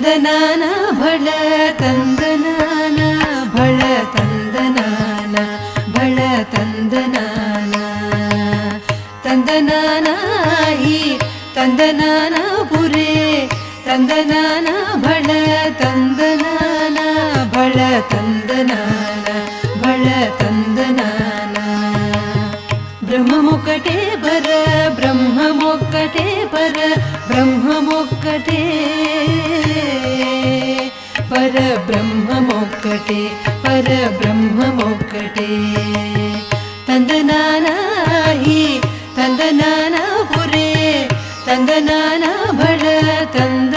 ತಂದನಾನ ಭಳ ತಂದನಾನ ಭಳ ತಂದನಾನ ಭಳ ತಂದನಾನ ತಂದನಾನ ಈ ತಂದನಾನ ಪುರೇ ತಂದನಾನ ಭಳ ತಂದನಾನ ಭಳ ತಂದನಾನ ಭಳ ತಂದನಾನ ಬ್ರಹ್ಮಮೊಕ್ಕಟೇ ಬರ ಬ್ರಹ್ಮಮೊಕ್ಕಟೇ ಪರ ಬ್ರಹ್ಮಮೊಕ್ಕಟೇ ಪರ ಬ್ರಹ್ಮಮೊಕ್ಕಟೇ ಪರ ಬ್ರಹ್ಮಮೊಕ್ಕಟೇ ತಂದನಾನ ಈ ತಂದನಾನ ಪುರೇ ತಂದನಾನ ಭಳ ತಂದ